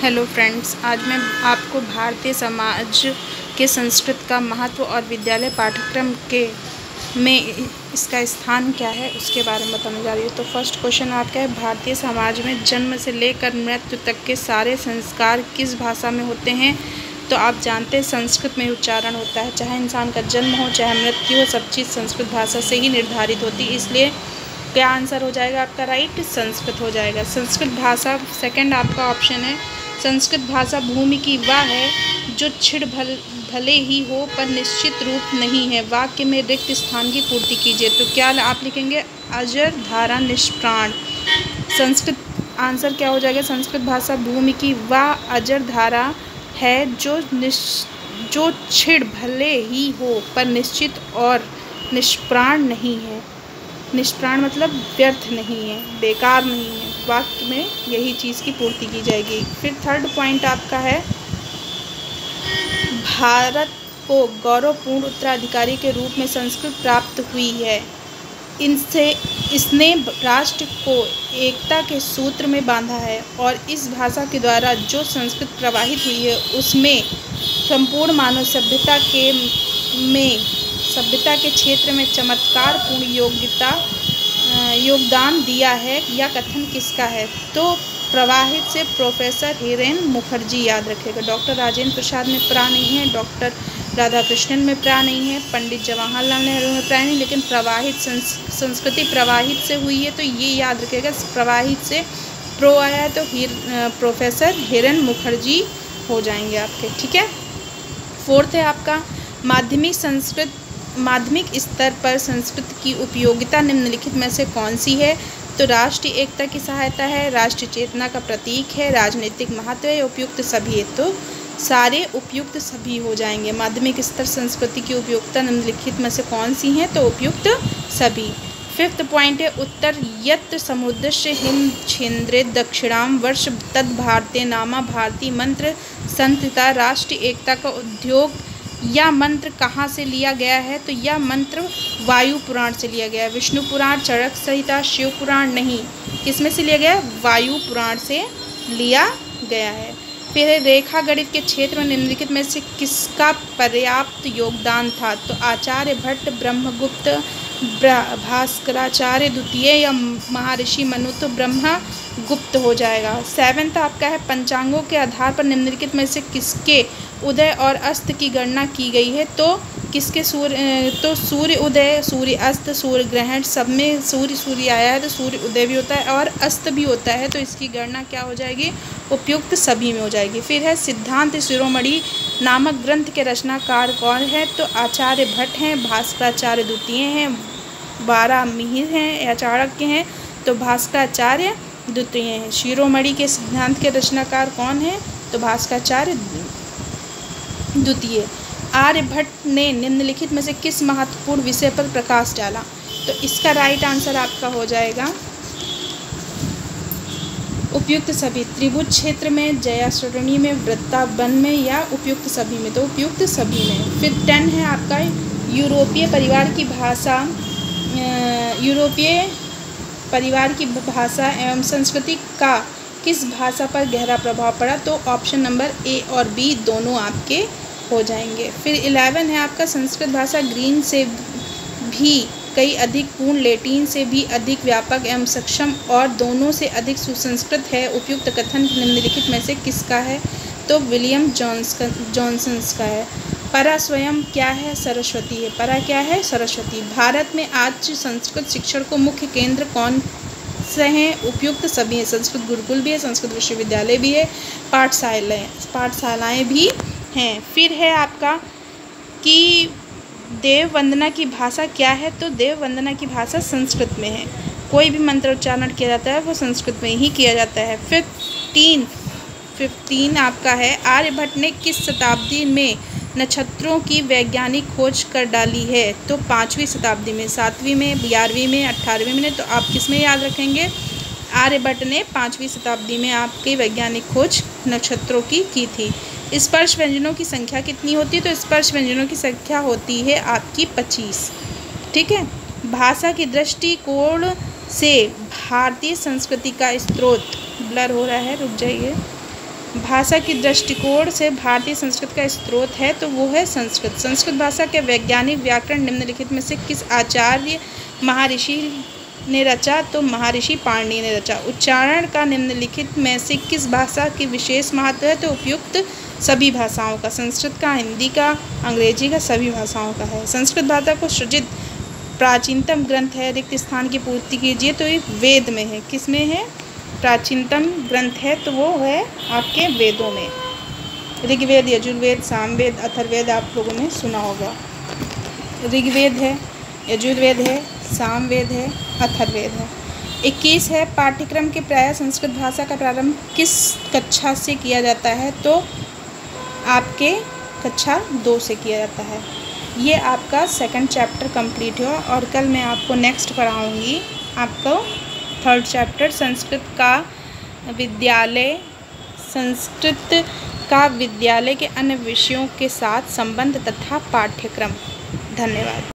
Hello friends, आज मैं आपको भारतीय समाज के संस्कृत का महत्व और विद्यालय पाठ्यक्रम के में इसका स्थान क्या है उसके बारे में बताने जा रही हूँ। तो फर्स्ट क्वेश्चन आपका है, भारतीय समाज में जन्म से लेकर मृत्यु तक के सारे संस्कार किस भाषा में होते हैं? तो आप जानते हैं संस्कृत में उच्चारण होता है। चाहे इंसान का जन्म हो चाहे मृत्यु हो, सब चीज़ संस्कृत भाषा से ही निर्धारित होती है। इसलिए क्या आंसर हो जाएगा आपका? राइट, संस्कृत हो जाएगा। संस्कृत भाषा सेकंड आपका ऑप्शन है। संस्कृत भाषा भूमि की वह है जो छिड़ भले ही हो पर निश्चित रूप नहीं है। वाक्य में रिक्त स्थान की पूर्ति कीजिए। तो क्या आप लिखेंगे? अजर धारा निष्प्राण। संस्कृत आंसर क्या हो जाएगा? संस्कृत भाषा भूमि की वह अजर धारा है जो छिड़ भले ही हो पर निश्चित और निष्प्राण नहीं है। निष्प्राण मतलब व्यर्थ नहीं है, बेकार नहीं है। वाक्य में यही चीज़ की पूर्ति की जाएगी। फिर थर्ड पॉइंट आपका है, भारत को गौरवपूर्ण उत्तराधिकारी के रूप में संस्कृत प्राप्त हुई है। इसने राष्ट्र को एकता के सूत्र में बांधा है और इस भाषा के द्वारा जो संस्कृत प्रवाहित हुई है उसमें संपूर्ण मानव सभ्यता के क्षेत्र में चमत्कारपूर्ण योगदान दिया है। यह कथन किसका है? तो प्रवाहित से प्रोफेसर हिरेन मुखर्जी याद रखेगा। डॉक्टर राजेंद्र प्रसाद में प्रा नहीं है, डॉक्टर राधाकृष्णन में प्रा नहीं है, पंडित जवाहरलाल नेहरू में प्रा नहीं, लेकिन प्रवाहित संस्कृति प्रवाहित से हुई है तो ये याद रखेगा। प्रवाहित से प्रो आया तो प्रोफेसर हिरेन मुखर्जी हो जाएंगे आपके। ठीक है। फोर्थ है आपका, माध्यमिक स्तर पर संस्कृत की उपयोगिता निम्नलिखित में से कौन सी है? तो राष्ट्रीय एकता की सहायता है, राष्ट्रीय चेतना का प्रतीक है, राजनीतिक महत्व है, उपयुक्त सभी है। तो सारे उपयुक्त सभी हो जाएंगे। माध्यमिक स्तर संस्कृति की उपयोगिता निम्नलिखित में से कौन सी है? तो उपयुक्त सभी। फिफ्थ पॉइंट है, उत्तर यत्र समुद्रस्य हिंद छेन्द्रे दक्षिणाम वर्ष तद भारतीय नामा भारतीय मंत्र संतता। राष्ट्रीय एकता का उद्योग यह मंत्र कहाँ से लिया गया है? तो यह मंत्र वायु पुराण से लिया गया है। विष्णु पुराण, चरक संहिता, शिव पुराण नहीं, किसमें से लिया गया? वायु पुराण से लिया गया है। फिर रेखा गणित के क्षेत्र में निम्नलिखित में से किसका पर्याप्त योगदान था? तो आचार्य भट्ट, ब्रह्मगुप्त, भास्कराचार्य द्वितीय या महर्षि मनु? तो ब्रह्मगुप्त हो जाएगा। सेवेंथ आपका है, पंचांगों के आधार पर निम्नलिखित में से किसके उदय और अस्त की गणना की गई है? तो किसके सूर्य उदय, सूर्य अस्त, सूर्य ग्रहण, सब में सूर्य आया है तो सूर्य उदय भी होता है और अस्त भी होता है, तो इसकी गणना क्या हो जाएगी? उपयुक्त सभी में हो जाएगी। फिर है, सिद्धांत शिरोमणि नामक ग्रंथ के रचनाकार कौन है? तो आचार्य भट्ट हैं, भास्कराचार्य द्वितीय हैं, वारामिहिर हैं या चाणक्य हैं, तो भास्कराचार्य द्वितीय हैं। शिरोमणि के सिद्धांत के रचनाकार कौन है? तो भास्कराचार्य द्वितीय। आर्यभट्ट ने निम्नलिखित में से किस महत्वपूर्ण विषय पर प्रकाश डाला? तो इसका राइट आंसर आपका हो जाएगा उपयुक्त सभी। त्रिभुज क्षेत्र में, जया श्रेणी में, वृत्तावन में या उपयुक्त सभी में? तो उपयुक्त सभी में। फिर 10 है आपका, यूरोपीय परिवार की भाषा एवं संस्कृति का किस भाषा पर गहरा प्रभाव पड़ा? तो ऑप्शन नंबर ए और बी दोनों आपके हो जाएंगे। फिर 11 है आपका, संस्कृत भाषा ग्रीन से भी कई अधिक पूर्ण, लैटिन से भी अधिक व्यापक एवं सक्षम और दोनों से अधिक सुसंस्कृत है। उपयुक्त कथन निम्नलिखित में से किसका है? तो विलियम जॉनसन का है। परा स्वयं क्या है? सरस्वती है। परा क्या है? सरस्वती। भारत में आज संस्कृत शिक्षण को मुख्य केंद्र कौन से हैं? उपयुक्त सभी हैं। संस्कृत गुरुकुल भी है, संस्कृत विश्वविद्यालय भी है, पाठशालाएँ भी हैं। फिर है आपका कि देव वंदना की भाषा क्या है? तो देव वंदना की भाषा संस्कृत में है। कोई भी मंत्रोच्चारण किया जाता है वो संस्कृत में ही किया जाता है। 15 आपका है, आर्यभट्ट ने किस शताब्दी में नक्षत्रों की वैज्ञानिक खोज कर डाली है? तो 5वीं शताब्दी में, 7वीं में, 11वीं में, 18वीं में? तो आप किस में याद रखेंगे? आर्यभट्ट ने 5वीं शताब्दी में आपकी वैज्ञानिक खोज नक्षत्रों की थी। स्पर्श व्यंजनों की संख्या कितनी होती है? तो स्पर्श व्यंजनों की संख्या होती है आपकी 25। ठीक है। भाषा की दृष्टिकोण से भारतीय संस्कृति का स्रोत, ब्लर हो रहा है, रुक जाइए, भाषा की दृष्टिकोण से भारतीय संस्कृत का स्रोत है तो वो है संस्कृत। संस्कृत भाषा के वैज्ञानिक व्याकरण निम्नलिखित में से किस आचार्य महर्षि ने रचा? तो महर्षि पाणिनि ने रचा। उच्चारण का निम्नलिखित में से किस भाषा की विशेष महत्व है? तो उपयुक्त सभी भाषाओं का। संस्कृत का, हिंदी का, अंग्रेजी का, सभी भाषाओं का है। संस्कृत भाषा को सृजित प्राचीनतम ग्रंथ है, रिक्त स्थान की पूर्ति कीजिए। तो ये वेद में है। किस में है? प्राचीनतम ग्रंथ है तो वो है आपके वेदों में। ऋग्वेद, यजुर्वेद, सामवेद, अथर्ववेद आप लोगों ने सुना होगा। ऋग्वेद है, यजुर्वेद है, सामवेद है, अथर्ववेद है। 21 है, पाठ्यक्रम के प्रायः संस्कृत भाषा का प्रारंभ किस कक्षा से किया जाता है? तो आपके कक्षा 2 से किया जाता है। ये आपका सेकंड चैप्टर कंप्लीट हुआ और कल मैं आपको नेक्स्ट पढ़ाऊँगी आपको थर्ड चैप्टर संस्कृत का विद्यालय के अन्य विषयों के साथ संबंध तथा पाठ्यक्रम। धन्यवाद।